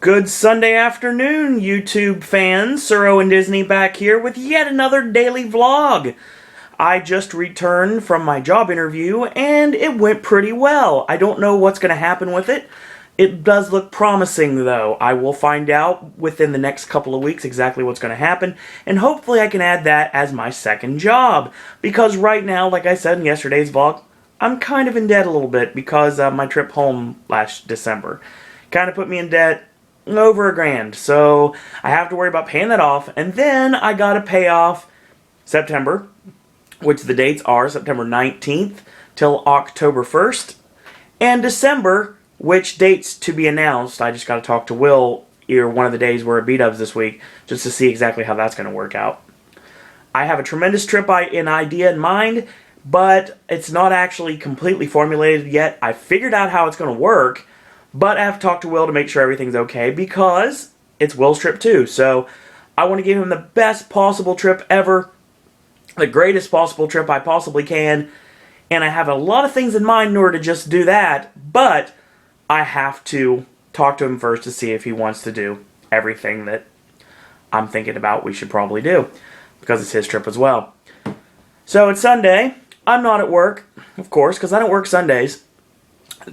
Good Sunday afternoon, YouTube fans. Suro and Disney back here with yet another daily vlog. I just returned from my job interview, and it went pretty well. I don't know what's going to happen with it. It does look promising, though. I will find out within the next couple of weeks exactly what's going to happen, and hopefully I can add that as my second job. Because right now, like I said in yesterday's vlog, I'm kind of in debt a little bit because of my trip home last December. Kind of put me in debt over $1,000, so I have to worry about paying that off, and then I gotta pay off September, which the dates are September 19th till October 1st, and December, which dates to be announced. I just gotta talk to Will either one of the days we're at B-Dubs this week, just to see exactly how that's gonna work out. I have a tremendous trip idea in mind, but it's not actually completely formulated yet. I figured out how it's gonna work, but I have to talk to Will to make sure everything's okay because it's Will's trip too. So I want to give him the best possible trip ever, the greatest possible trip I possibly can. And I have a lot of things in mind in order to just do that, but I have to talk to him first to see if he wants to do everything that I'm thinking about we should probably do because it's his trip as well. So it's Sunday. I'm not at work, of course, because I don't work Sundays.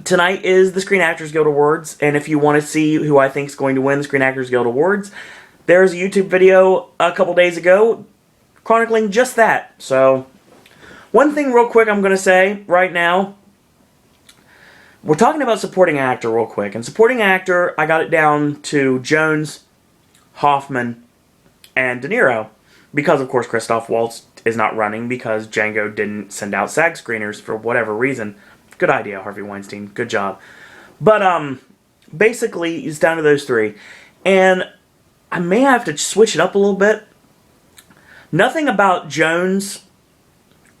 Tonight is the Screen Actors Guild Awards, and if you want to see who I think is going to win the Screen Actors Guild Awards, there's a YouTube video a couple days ago chronicling just that. So, one thing real quick I'm going to say right now, we're talking about supporting actor real quick, and supporting actor, I got it down to Jones, Hoffman, and De Niro, because of course Christoph Waltz is not running because Django didn't send out SAG screeners for whatever reason. Good idea, Harvey Weinstein. Good job. But, basically, it's down to those three. And I may have to switch it up a little bit. Nothing about Jones,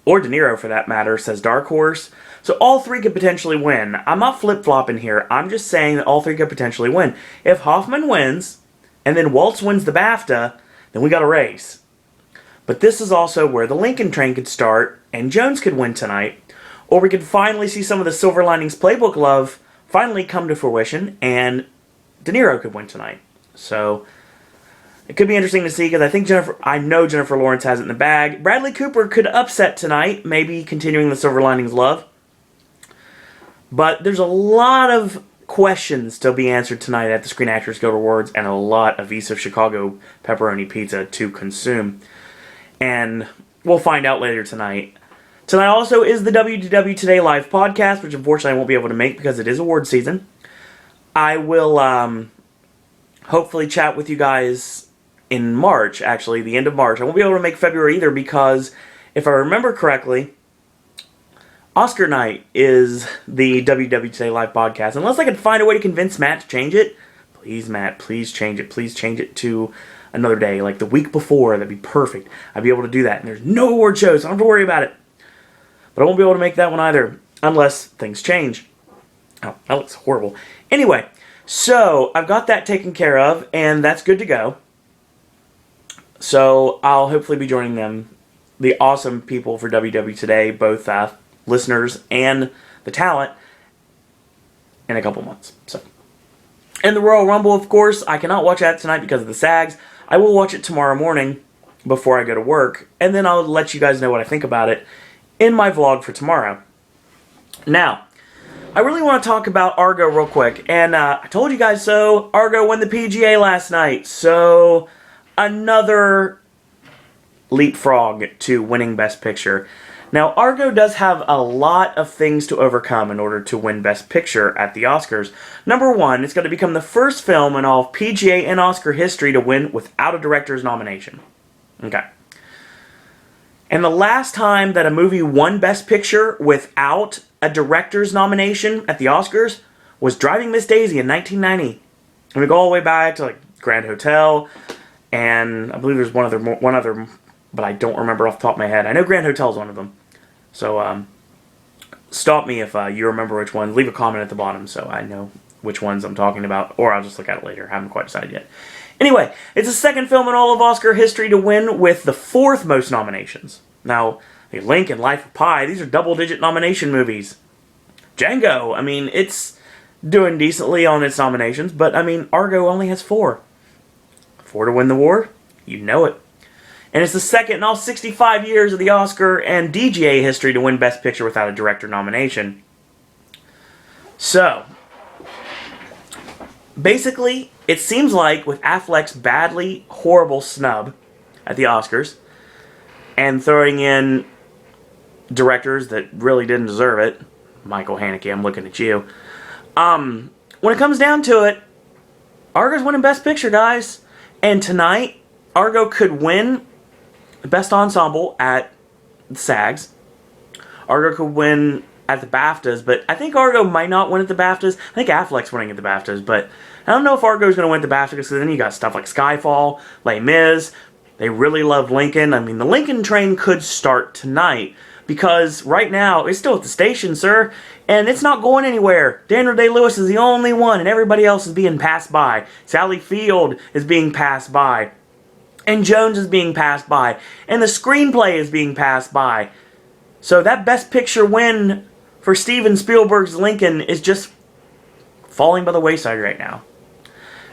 or De Niro for that matter, says Dark Horse. So all three could potentially win. I'm not flip-flopping here. I'm just saying that all three could potentially win. If Hoffman wins, and then Waltz wins the BAFTA, then we got a race. But this is also where the Lincoln train could start, and Jones could win tonight. Or we could finally see some of the Silver Linings Playbook love finally come to fruition, and De Niro could win tonight. So, it could be interesting to see, because I know Jennifer Lawrence has it in the bag. Bradley Cooper could upset tonight, maybe continuing the Silver Linings love. But there's a lot of questions to be answered tonight at the Screen Actors Guild Awards, and a lot of East of Chicago pepperoni pizza to consume. And we'll find out later tonight. Tonight also is the WDW Today live podcast, which unfortunately I won't be able to make because it is award season. I will hopefully chat with you guys in March, actually, the end of March. I won't be able to make February either because, if I remember correctly, Oscar night is the WDW Today live podcast. Unless I can find a way to convince Matt to change it. Please, Matt, please change it. Please change it to another day, like the week before. That'd be perfect. I'd be able to do that. And there's no award shows, so I don't have to worry about it. But I won't be able to make that one either, unless things change. Oh, that looks horrible. Anyway, so I've got that taken care of, and that's good to go. So I'll hopefully be joining them, the awesome people for WW Today, both listeners and the talent, in a couple months. So, and the Royal Rumble, of course, I cannot watch that tonight because of the SAGs. I will watch it tomorrow morning before I go to work, and then I'll let you guys know what I think about it in my vlog for tomorrow. Now, I really want to talk about Argo real quick, and I told you guys so. Argo won the PGA last night, so another leapfrog to winning Best Picture. Now, Argo does have a lot of things to overcome in order to win Best Picture at the Oscars. Number one, it's going to become the first film in all of PGA and Oscar history to win without a director's nomination. Okay. And the last time that a movie won Best Picture without a director's nomination at the Oscars was Driving Miss Daisy in 1990. And we go all the way back to like Grand Hotel, and I believe there's one other, but I don't remember off the top of my head. I know Grand Hotel is one of them. So stop me if you remember which one. Leave a comment at the bottom so I know which ones I'm talking about, or I'll just look at it later. I haven't quite decided yet. Anyway, it's the second film in all of Oscar history to win with the fourth most nominations. Now, Link and Life of Pi, these are double-digit nomination movies. Django, I mean, it's doing decently on its nominations, but I mean, Argo only has 4. 4 to win the war? You know it. And it's the second in all 65 years of the Oscar and DGA history to win Best Picture without a director nomination. So, basically, it seems like with Affleck's badly horrible snub at the Oscars, and throwing in directors that really didn't deserve it, Michael Haneke, I'm looking at you, when it comes down to it, Argo's winning Best Picture, guys. And tonight, Argo could win Best Ensemble at the SAGs. Argo could win at the BAFTAs, but I think Argo might not win at the BAFTAs. I think Affleck's winning at the BAFTAs, but I don't know if Argo's going to win at the BAFTAs, because then you got stuff like Skyfall, Les Mis. They really love Lincoln. I mean, the Lincoln train could start tonight, because right now, it's still at the station, sir, and it's not going anywhere. Daniel Day-Lewis is the only one, and everybody else is being passed by. Sally Field is being passed by. And Jones is being passed by. And the screenplay is being passed by. So that Best Picture win for Steven Spielberg's Lincoln is just falling by the wayside right now.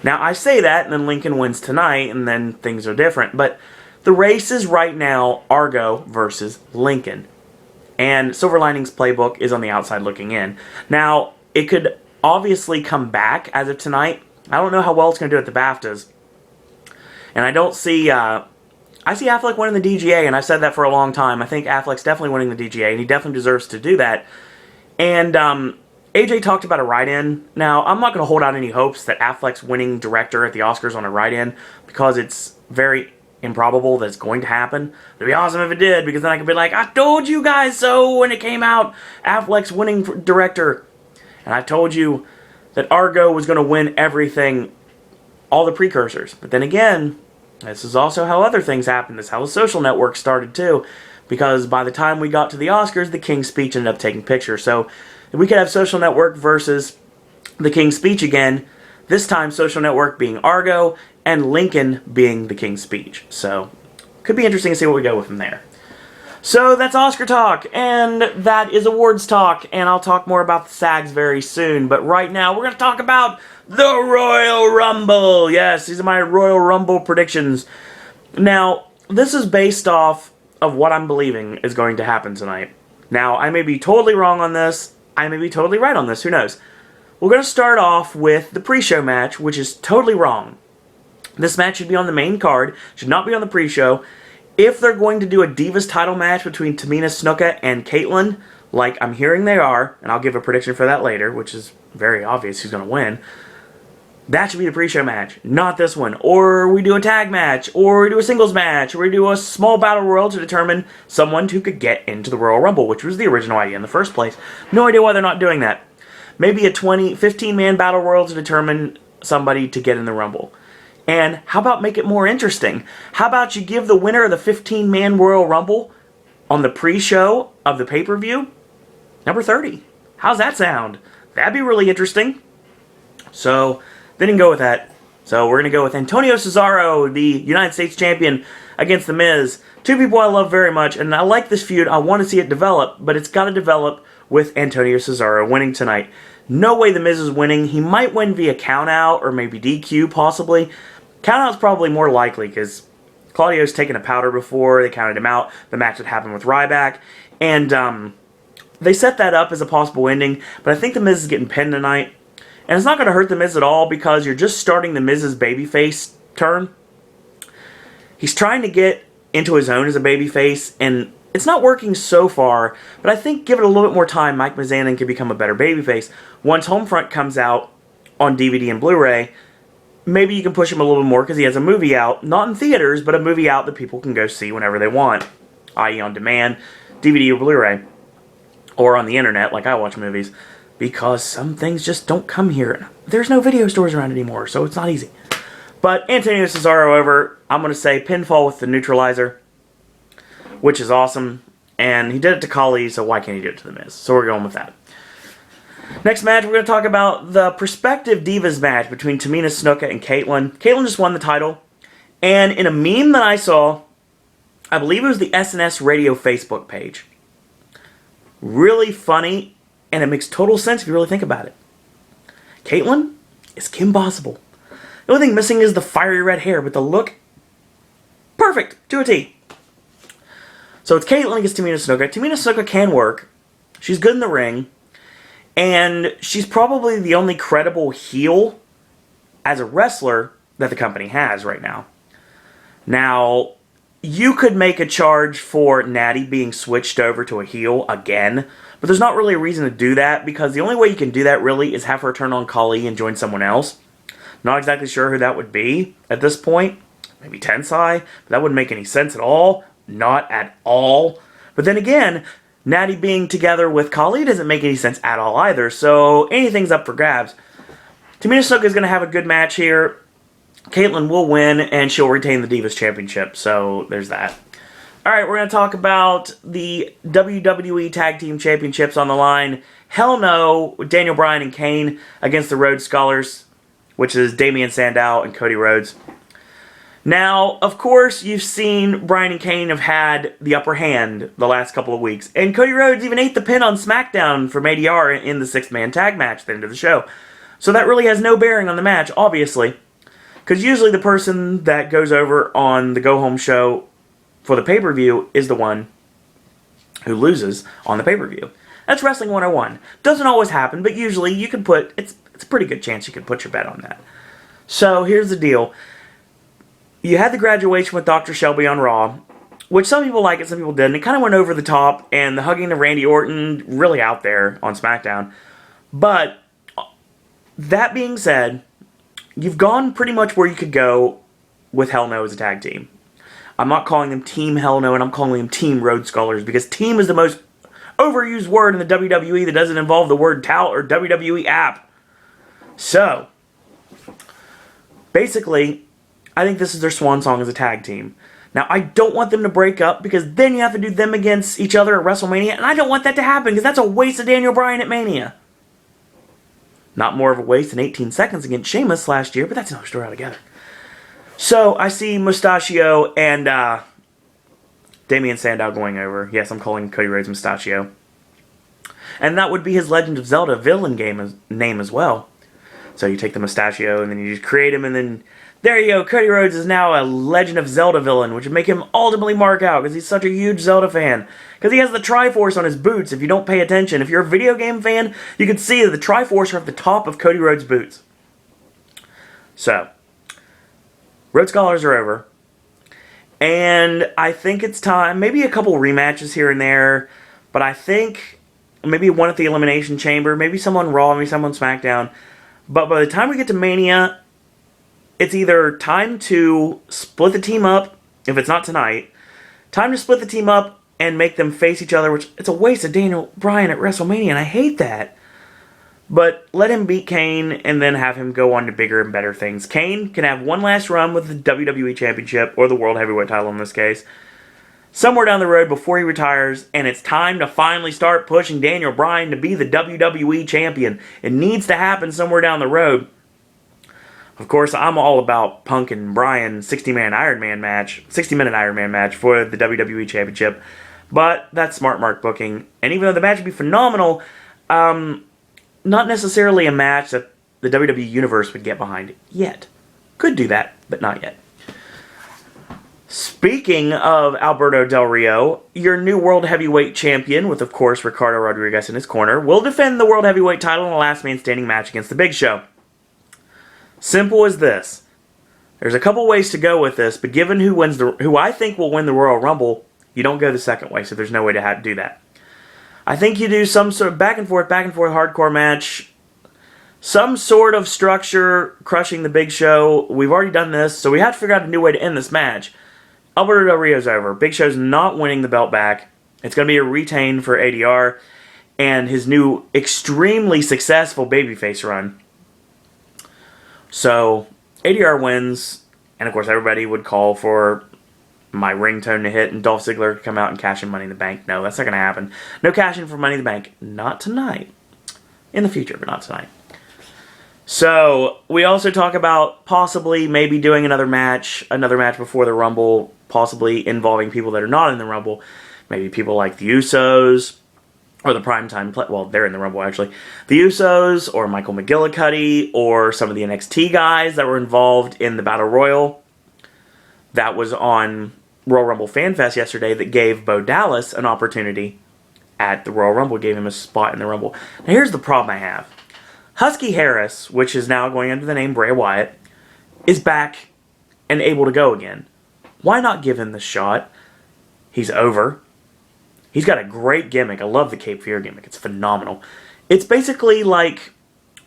Now, I say that, and then Lincoln wins tonight, and then things are different. But the race is right now Argo versus Lincoln. And Silver Linings Playbook is on the outside looking in. Now, it could obviously come back as of tonight. I don't know how well it's going to do at the BAFTAs. And I don't see... I see Affleck winning the DGA, and I've said that for a long time. I think Affleck's definitely winning the DGA, and he definitely deserves to do that. And AJ talked about a write-in. Now, I'm not going to hold out any hopes that Affleck's winning director at the Oscars on a write-in, because it's very improbable that it's going to happen. It'd be awesome if it did, because then I could be like, I told you guys so when it came out. Affleck's winning director. And I told you that Argo was going to win everything, all the precursors. But then again, this is also how other things happened. This is how the Social Network started too. Because by the time we got to the Oscars, the King's Speech ended up taking pictures. So if we could have Social Network versus the King's Speech again, this time Social Network being Argo and Lincoln being the King's Speech. So could be interesting to see what we go with from there. So that's Oscar talk, and that is awards talk, and I'll talk more about the SAGs very soon. But right now, we're going to talk about the Royal Rumble. Yes, these are my Royal Rumble predictions. Now, this is based off of what I'm believing is going to happen tonight. Now, I may be totally wrong on this. I may be totally right on this. Who knows? We're going to start off with the pre-show match, which is totally wrong. This match should be on the main card, should not be on the pre-show. If they're going to do a Divas title match between Tamina Snuka and Kaitlyn, like I'm hearing they are, and I'll give a prediction for that later, which is very obvious who's going to win, that should be the pre-show match, not this one. Or we do a tag match, or we do a singles match, or we do a small battle royal to determine someone who could get into the Royal Rumble, which was the original idea in the first place. No idea why they're not doing that. Maybe a 15-man battle royal to determine somebody to get in the Rumble. And how about make it more interesting? How about you give the winner of the 15-man Royal Rumble on the pre-show of the pay-per-view number 30? How's that sound? That'd be really interesting. So, they didn't go with that. So, we're going to go with Antonio Cesaro, the United States Champion, against The Miz. Two people I love very much, and I like this feud. I want to see it develop, but it's got to develop with Antonio Cesaro winning tonight. No way The Miz is winning. He might win via countout or maybe DQ, possibly. Countout's probably more likely, because Claudio's taken a powder before. They counted him out. The match that happened with Ryback. And they set that up as a possible ending, but I think The Miz is getting pinned tonight. And it's not going to hurt The Miz at all, because you're just starting The Miz's babyface turn. He's trying to get into his own as a babyface, and it's not working so far, but I think give it a little bit more time, Mike Mizanin can become a better babyface. Once Homefront comes out on DVD and Blu-ray, maybe you can push him a little bit more, because he has a movie out, not in theaters, but a movie out that people can go see whenever they want, i.e. on demand, DVD or Blu-ray, or on the internet, like I watch movies, because some things just don't come here. There's no video stores around anymore, so it's not easy. But Antonio Cesaro over, I'm going to say pinfall with the neutralizer, which is awesome, and he did it to Khali, so why can't he do it to The Miz? So we're going with that. Next match, we're going to talk about the prospective Divas match between Tamina Snuka and Kaitlyn. Kaitlyn just won the title, and in a meme that I saw, I believe it was the SNS Radio Facebook page. Really funny, and it makes total sense if you really think about it. Kaitlyn is Kim Possible. The only thing missing is the fiery red hair, but the look, perfect, to a T. So it's Kaitlyn against Tamina Snuka. Tamina Snuka can work. She's good in the ring. And she's probably the only credible heel as a wrestler that the company has right now. Now, you could make a charge for Natty being switched over to a heel again, but there's not really a reason to do that, because the only way you can do that really is have her turn on Khali and join someone else. Not exactly sure who that would be at this point. Maybe Tensai, but that wouldn't make any sense at all. Not at all. But then again, Natty being together with Khali doesn't make any sense at all either, so anything's up for grabs. Tamina Snuka is going to have a good match here. Kaitlyn will win, and she'll retain the Divas Championship, so there's that. Alright, we're going to talk about the WWE Tag Team Championships on the line. Hell No, with Daniel Bryan and Kane against the Rhodes Scholars, which is Damian Sandow and Cody Rhodes. Now, of course, you've seen Bryan and Kane have had the upper hand the last couple of weeks, and Cody Rhodes even ate the pin on SmackDown from ADR in the 6-man tag match at the end of the show. So that really has no bearing on the match, obviously. Because usually the person that goes over on the go-home show for the pay-per-view is the one who loses on the pay-per-view. That's Wrestling 101. Doesn't always happen, but usually you can put... It's a pretty good chance you can put your bet on that. So here's the deal. You had the graduation with Dr. Shelby on Raw, which some people like it, some people didn't. It kind of went over the top, and the hugging of Randy Orton really out there on SmackDown. But that being said, you've gone pretty much where you could go with Hell No as a tag team. I'm not calling them Team Hell No, and I'm calling them Team Rhodes Scholars, because team is the most overused word in the WWE that doesn't involve the word tout or WWE app. So, basically, I think this is their swan song as a tag team. Now, I don't want them to break up, because then you have to do them against each other at WrestleMania, and I don't want that to happen, because that's a waste of Daniel Bryan at Mania. Not more of a waste than 18 seconds against Sheamus last year, but that's another story altogether. So, I see Mustachio and Damian Sandow going over. Yes, I'm calling Cody Rhodes Mustachio. And that would be his Legend of Zelda villain name as well. So you take the Mustachio, and then you just create him, and then there you go. Cody Rhodes is now a Legend of Zelda villain, which would make him ultimately mark out, because he's such a huge Zelda fan. Because he has the Triforce on his boots, if you don't pay attention. If you're a video game fan, you can see that the Triforce are at the top of Cody Rhodes' boots. So, Rhodes Scholars are over. And I think it's time, maybe a couple rematches here and there, but I think maybe one at the Elimination Chamber, maybe some on Raw, maybe some on SmackDown. But by the time we get to Mania, it's either time to split the team up, if it's not tonight, time to split the team up and make them face each other, which it's a waste of Daniel Bryan at WrestleMania, and I hate that. But let him beat Kane and then have him go on to bigger and better things. Kane can have one last run with the WWE Championship, or the World Heavyweight title in this case, somewhere down the road before he retires, and it's time to finally start pushing Daniel Bryan to be the WWE Champion. It needs to happen somewhere down the road. Of course, I'm all about Punk and Bryan 60-minute Iron Man match for the WWE Championship, but that's smart mark booking. And even though the match would be phenomenal, not necessarily a match that the WWE Universe would get behind yet. Could do that, but not yet. Speaking of Alberto Del Rio, your new World Heavyweight Champion, with of course Ricardo Rodriguez in his corner, will defend the World Heavyweight title in a last man standing match against the Big Show. Simple as this. There's a couple ways to go with this, but given who I think will win the Royal Rumble, you don't go the second way, so there's no way to do that. I think you do some sort of back and forth hardcore match, some sort of structure crushing the Big Show. We've already done this, so we have to figure out a new way to end this match. Alberto Del Rio's over. Big Show's not winning the belt back. It's going to be a retain for ADR and his new extremely successful babyface run. So, ADR wins, and of course everybody would call for my ringtone to hit and Dolph Ziggler to come out and cash in Money in the Bank. No, that's not going to happen. No cash in for Money in the Bank. Not tonight. In the future, but not tonight. So, we also talk about possibly maybe doing another match before the Rumble, possibly involving people that are not in the Rumble. Maybe people like the Usos, or the primetime play. Well, they're in the Rumble actually. The Usos or Michael McGillicuddy or some of the NXT guys that were involved in the Battle Royal that was on Royal Rumble Fan Fest yesterday that gave Bo Dallas an opportunity at the Royal Rumble, gave him a spot in the Rumble. Now here's the problem I have. Husky Harris, which is now going under the name Bray Wyatt, is back and able to go again. Why not give him the shot? He's over. He's got a great gimmick. I love the Cape Fear gimmick. It's phenomenal. It's basically like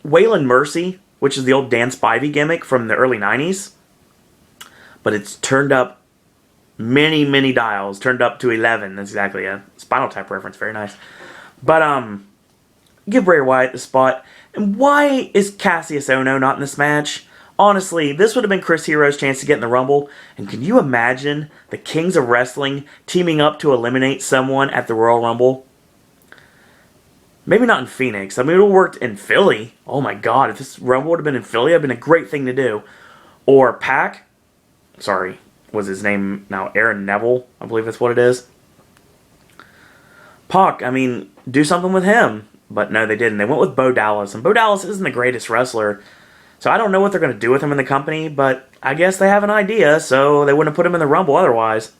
Waylon Mercy, which is the old Dan Spivey gimmick from the early 90s. But it's turned up many, many dials. Turned up to 11. That's exactly a Spinal Tap reference. Very nice. But, give Bray Wyatt the spot. And why is Cassius Ohno not in this match? Honestly, this would have been Chris Hero's chance to get in the Rumble. And can you imagine the Kings of Wrestling teaming up to eliminate someone at the Royal Rumble? Maybe not in Phoenix. I mean, it would have worked in Philly. Oh my god, if this Rumble would have been in Philly, it would have been a great thing to do. Or Pac. Sorry, was his name now Aaron Neville? I believe that's what it is. Pac, I mean, do something with him. But no, they didn't. They went with Bo Dallas. And Bo Dallas isn't the greatest wrestler. So I don't know what they're going to do with him in the company, but I guess they have an idea, so they wouldn't have put him in the Rumble otherwise.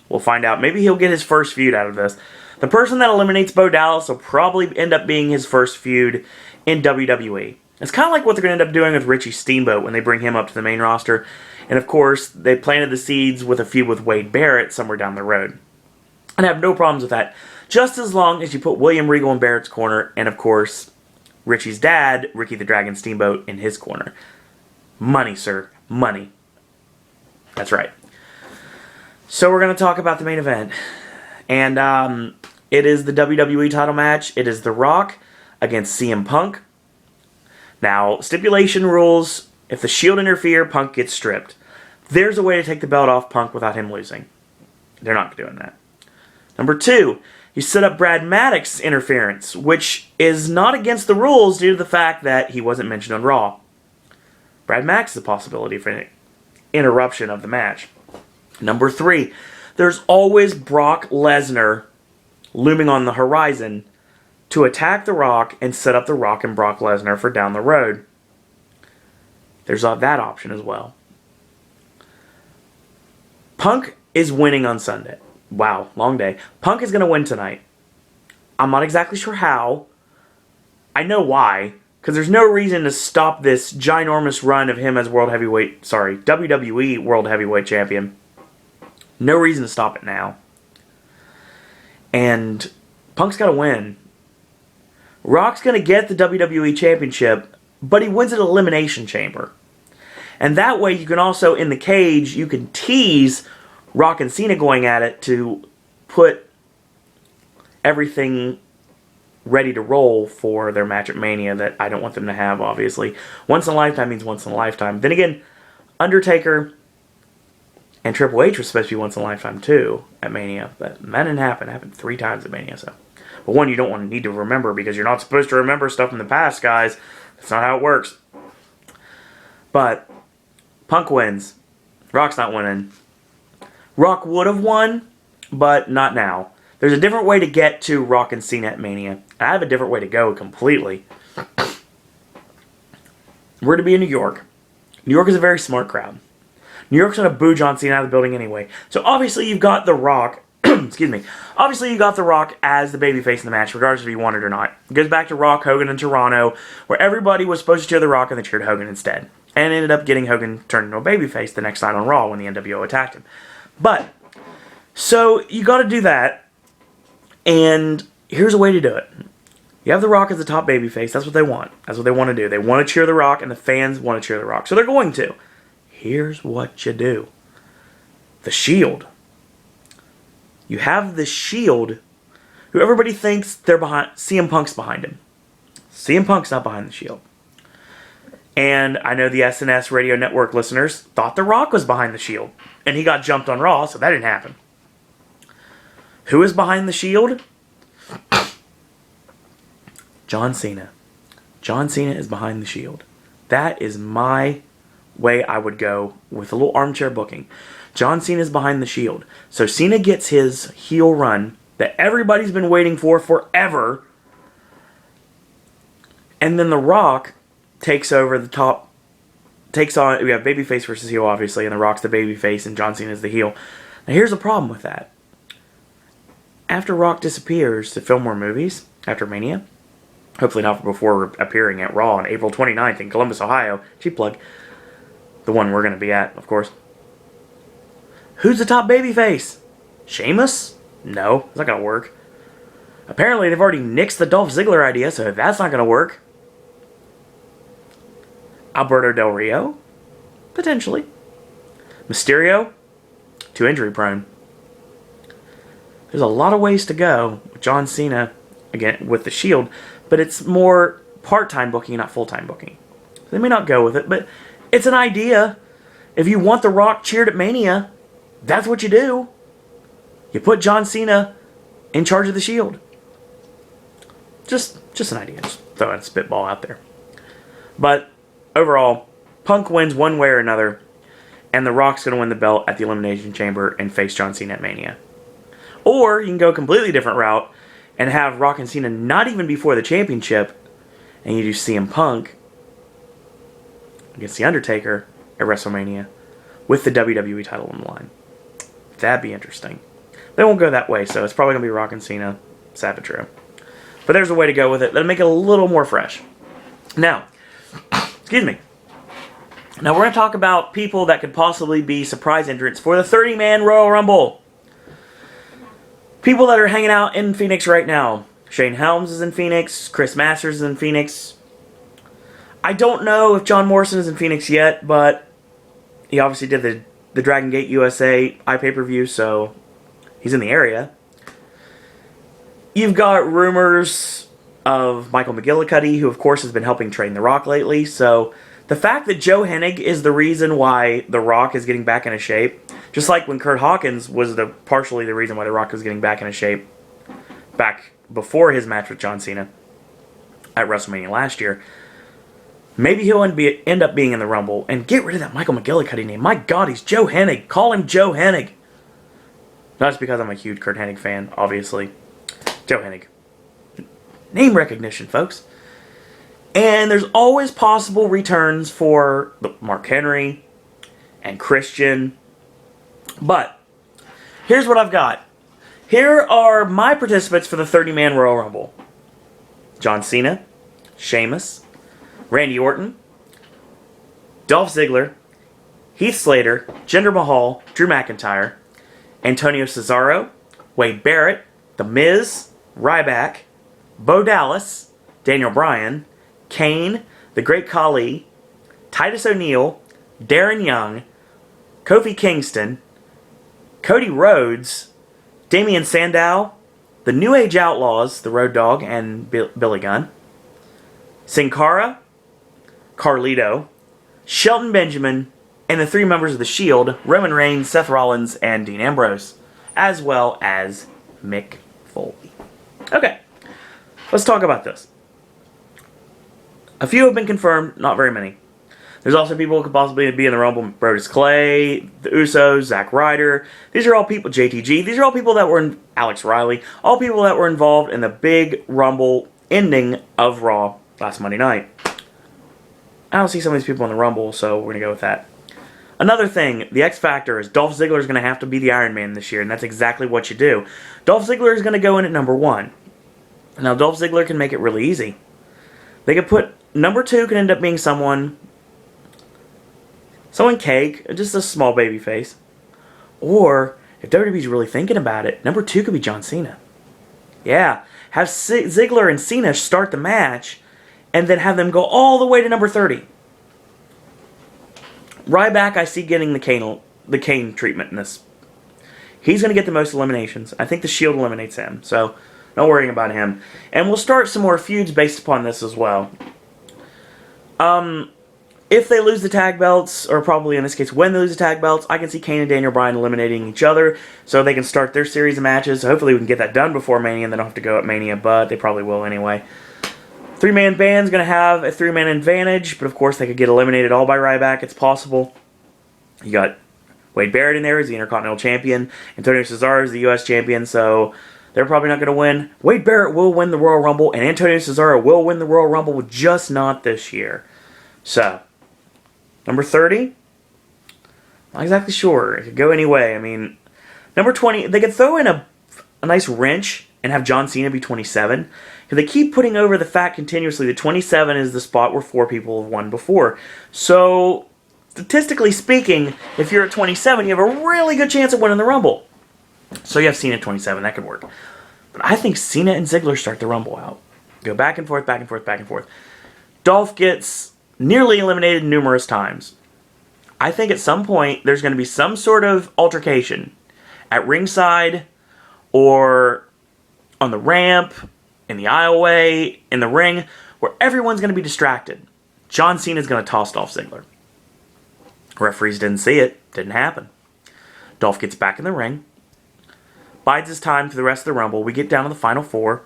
We'll find out. Maybe he'll get his first feud out of this. The person that eliminates Bo Dallas will probably end up being his first feud in WWE. It's kind of like what they're going to end up doing with Richie Steamboat when they bring him up to the main roster. And of course, they planted the seeds with a feud with Wade Barrett somewhere down the road. And I have no problems with that. Just as long as you put William Regal in Barrett's corner, and of course, Richie's dad, Ricky the Dragon Steamboat, in his corner. Money, sir. Money. That's right. So we're going to talk about the main event. And it is the WWE title match. It is The Rock against CM Punk. Now, stipulation rules. If the Shield interfere, Punk gets stripped. There's a way to take the belt off Punk without him losing. They're not doing that. Number 2. You set up Brad Maddox's interference, which is not against the rules due to the fact that he wasn't mentioned on Raw. Brad Maddox is a possibility for an interruption of the match. Number 3, there's always Brock Lesnar looming on the horizon to attack The Rock and set up The Rock and Brock Lesnar for down the road. There's that option as well. Punk is winning on Sunday. Wow, long day. Punk is going to win tonight. I'm not exactly sure how. I know why. Because there's no reason to stop this ginormous run of him as WWE World Heavyweight Champion. No reason to stop it now. And Punk's got to win. Rock's going to get the WWE Championship, but he wins at Elimination Chamber. And that way you can also, in the cage, you can tease Rock and Cena going at it to put everything ready to roll for their match at Mania that I don't want them to have, obviously. Once in a lifetime means once in a lifetime. Then again, Undertaker and Triple H was supposed to be once in a lifetime too at Mania, but that didn't happen. It happened 3 times at Mania, so. But one, you don't want to need to remember because you're not supposed to remember stuff from the past, guys. That's not how it works. But Punk wins. Rock's not winning. Rock would have won, but not now. There's a different way to get to Rock and Cena at Mania. I have a different way to go completely. We're to be in New York. New York is a very smart crowd. New York's going to boo John Cena out of the building anyway. So obviously you've got The Rock. Excuse me. Obviously you got The Rock as the babyface in the match, regardless if you want it or not. It goes back to Rock Hogan in Toronto, where everybody was supposed to cheer The Rock and they cheered Hogan instead. And ended up getting Hogan turned into a babyface the next night on Raw when the NWO attacked him. But, so you got to do that, and here's a way to do it. You have The Rock as the top babyface. That's what they want. That's what they want to do. They want to cheer The Rock, and the fans want to cheer The Rock. So they're going to. Here's what you do. The Shield. You have the Shield, who everybody thinks they're behind. CM Punk's behind him. CM Punk's not behind the Shield. And I know the SNS Radio Network listeners thought The Rock was behind the Shield. And he got jumped on Raw, so that didn't happen. Who is behind the Shield? John Cena. John Cena is behind the Shield. That is my way I would go with a little armchair booking. John Cena is behind the Shield. So Cena gets his heel run that everybody's been waiting for forever. And then The Rock takes over the top, takes on, we have babyface versus heel, obviously, and The Rock's the babyface and John Cena's the heel. Now here's the problem with that. After Rock disappears to film more movies, after Mania, hopefully not before appearing at Raw on April 29th in Columbus, Ohio, cheap plug, the one we're going to be at, of course. Who's the top babyface? Sheamus? No, it's not going to work. Apparently they've already nixed the Dolph Ziggler idea, so that's not going to work. Alberto Del Rio? Potentially. Mysterio? Too injury prone. There's a lot of ways to go with John Cena, again, with the Shield, but it's more part-time booking, not full-time booking. They may not go with it, but it's an idea. If you want The Rock cheered at Mania, that's what you do. You put John Cena in charge of the Shield. Just an idea. Just throwing a spitball out there. But overall, Punk wins one way or another, and The Rock's going to win the belt at the Elimination Chamber and face John Cena at Mania. Or you can go a completely different route and have Rock and Cena not even before the championship, and you do CM Punk against The Undertaker at WrestleMania with the WWE title on the line. That'd be interesting. They won't go that way, so it's probably going to be Rock and Cena, sad but true. But there's a way to go with it that'll make it a little more fresh. Now, excuse me. Now we're going to talk about people that could possibly be surprise entrants for the 30-man Royal Rumble. People that are hanging out in Phoenix right now. Shane Helms is in Phoenix. Chris Masters is in Phoenix. I don't know if John Morrison is in Phoenix yet, but he obviously did the Dragon Gate USA iPay-per-view, so he's in the area. You've got rumors of Michael McGillicuddy, who of course has been helping train The Rock lately, so the fact that Joe Hennig is the reason why The Rock is getting back into shape, just like when Kurt Hawkins was partially the reason why The Rock was getting back into shape back before his match with John Cena at WrestleMania last year, maybe he'll end up being in the Rumble, and get rid of that Michael McGillicuddy name. My God, he's Joe Hennig. Call him Joe Hennig. Not just because I'm a huge Kurt Hennig fan, obviously. Joe Hennig. Name recognition, folks. And there's always possible returns for Mark Henry and Christian. But here's what I've got. Here are my participants for the 30-man Royal Rumble. John Cena, Sheamus, Randy Orton, Dolph Ziggler, Heath Slater, Jinder Mahal, Drew McIntyre, Antonio Cesaro, Wade Barrett, The Miz, Ryback, Bo Dallas, Daniel Bryan, Kane, The Great Khali, Titus O'Neil, Darren Young, Kofi Kingston, Cody Rhodes, Damian Sandow, the New Age Outlaws, the Road Dogg and Billy Gunn, Sin Cara, Carlito, Shelton Benjamin, and the 3 members of The Shield, Roman Reigns, Seth Rollins, and Dean Ambrose, as well as Mick Foley. Okay, let's talk about this. A few have been confirmed, not very many. There's also people who could possibly be in the Rumble. Brodus Clay, the Usos, Zack Ryder. These are all people, JTG. These are all people that were in, Alex Riley. All people that were involved in the big Rumble ending of Raw last Monday night. I don't see some of these people in the Rumble, so we're going to go with that. Another thing, the X Factor is Dolph Ziggler is going to have to be the Iron Man this year, and that's exactly what you do. Dolph Ziggler is going to go in at number 1. Now, Dolph Ziggler can make it really easy. They could put, number 2 could end up being someone cake, just a small baby face. Or, if WWE's really thinking about it, number 2 could be John Cena. Yeah, have Ziggler and Cena start the match, and then have them go all the way to number 30. Ryback, I see getting the Kane treatment in this. He's going to get the most eliminations. I think the Shield eliminates him, so no worrying about him. And we'll start some more feuds based upon this as well. If they lose the tag belts, or probably in this case when they lose the tag belts, I can see Kane and Daniel Bryan eliminating each other so they can start their series of matches. Hopefully we can get that done before Mania and they don't have to go at Mania, but they probably will anyway. 3-man band's going to have a 3-man advantage, but of course they could get eliminated all by Ryback. It's possible. You got Wade Barrett in there as the Intercontinental Champion. Antonio Cesaro is the U.S. Champion, so They're probably not going to win. Wade Barrett will win the Royal Rumble, and Antonio Cesaro will win the Royal Rumble, just not this year. So, number 30? Not exactly sure. It could go any way. I mean, number 20, they could throw in a nice wrench and have John Cena be 27. Because they keep putting over the fact continuously that 27 is the spot where 4 people have won before. So, statistically speaking, if you're at 27, you have a really good chance of winning the Rumble. So you have Cena at 27. That could work. But I think Cena and Ziggler start the Rumble out. Go back and forth, back and forth, back and forth. Dolph gets nearly eliminated numerous times. I think at some point there's going to be some sort of altercation at ringside or on the ramp, in the aisleway, in the ring, where everyone's going to be distracted. John Cena's going to toss Dolph Ziggler. Referees didn't see it. Didn't happen. Dolph gets back in the ring. Bides his time for the rest of the Rumble. We get down to the final 4.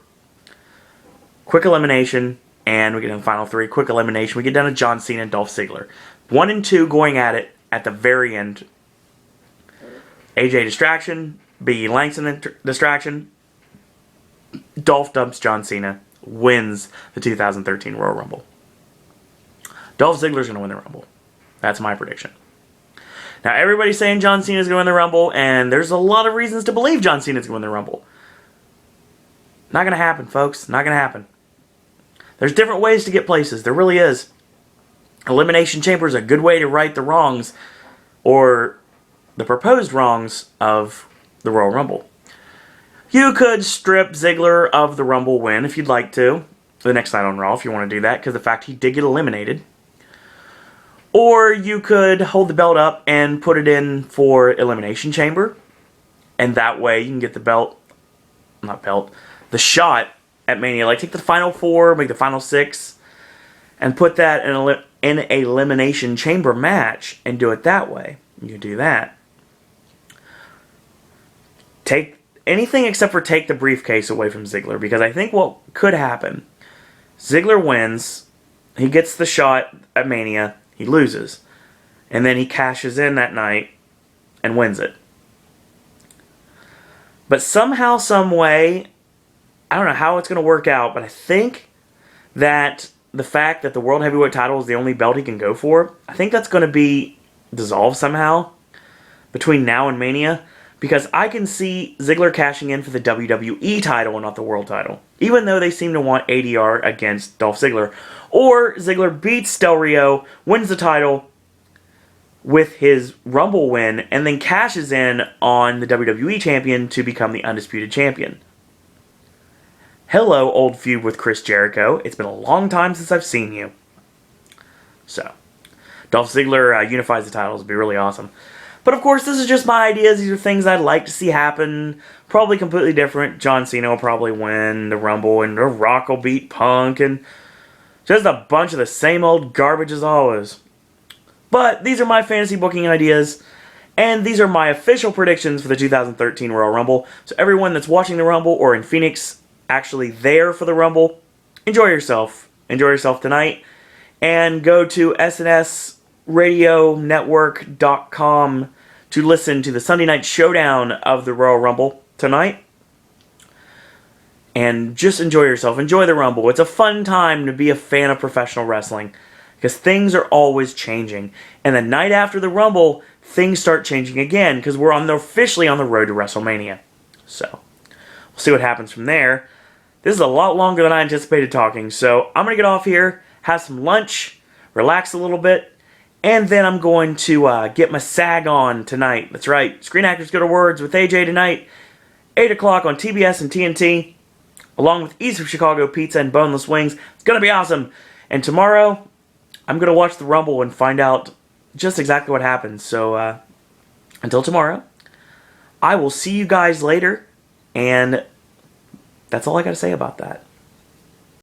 Quick elimination. And we get down to the final 3. Quick elimination. We get down to John Cena and Dolph Ziggler. 1 and 2 going at it at the very end. AJ distraction. Biggie Langston distraction. Dolph dumps John Cena. Wins the 2013 Royal Rumble. Dolph Ziggler's going to win the Rumble. That's my prediction. Now, everybody's saying John Cena's going to win the Rumble, and there's a lot of reasons to believe John Cena's going to win the Rumble. Not going to happen, folks. Not going to happen. There's different ways to get places. There really is. Elimination Chamber is a good way to right the wrongs, or the proposed wrongs, of the Royal Rumble. You could strip Ziggler of the Rumble win if you'd like to. The next night on Raw, if you want to do that, because the fact he did get eliminated. Or you could hold the belt up and put it in for Elimination Chamber. And that way you can get the the shot at Mania. Like take the final 4, make the final 6, and put that in an Elimination Chamber match and do it that way. You can do that. Take anything except for take the briefcase away from Ziggler. Because I think what could happen, Ziggler wins, he gets the shot at Mania, he loses. And then he cashes in that night and wins it. But somehow, some way, I don't know how it's going to work out, but I think that the fact that the World Heavyweight title is the only belt he can go for, I think that's going to be dissolved somehow between now and Mania. Because I can see Ziggler cashing in for the WWE title and not the World title. Even though they seem to want ADR against Dolph Ziggler. Or Ziggler beats Del Rio, wins the title with his Rumble win, and then cashes in on the WWE champion to become the Undisputed Champion. Hello, old feud with Chris Jericho. It's been a long time since I've seen you. So, Dolph Ziggler unifies the titles. It'd be really awesome. But of course, this is just my ideas. These are things I'd like to see happen. Probably completely different. John Cena will probably win the Rumble, and The Rock will beat Punk, and just a bunch of the same old garbage as always. But these are my fantasy booking ideas, and these are my official predictions for the 2013 Royal Rumble. So everyone that's watching the Rumble or in Phoenix, actually there for the Rumble, enjoy yourself. Enjoy yourself tonight, and go to SNSRadioNetwork.com to listen to the Sunday Night Showdown of the Royal Rumble tonight. And just enjoy yourself. Enjoy the Rumble. It's a fun time to be a fan of professional wrestling. Because things are always changing. And the night after the Rumble, things start changing again. Because we're officially on the road to WrestleMania. So, we'll see what happens from there. This is a lot longer than I anticipated talking. So, I'm going to get off here, have some lunch, relax a little bit. And then I'm going to get my SAG on tonight. That's right. Screen Actors Go to Words with AJ tonight. 8 o'clock on TBS and TNT. Along with East of Chicago Pizza and Boneless Wings. It's going to be awesome. And tomorrow, I'm going to watch the Rumble and find out just exactly what happens. So, until tomorrow, I will see you guys later. And that's all I got to say about that.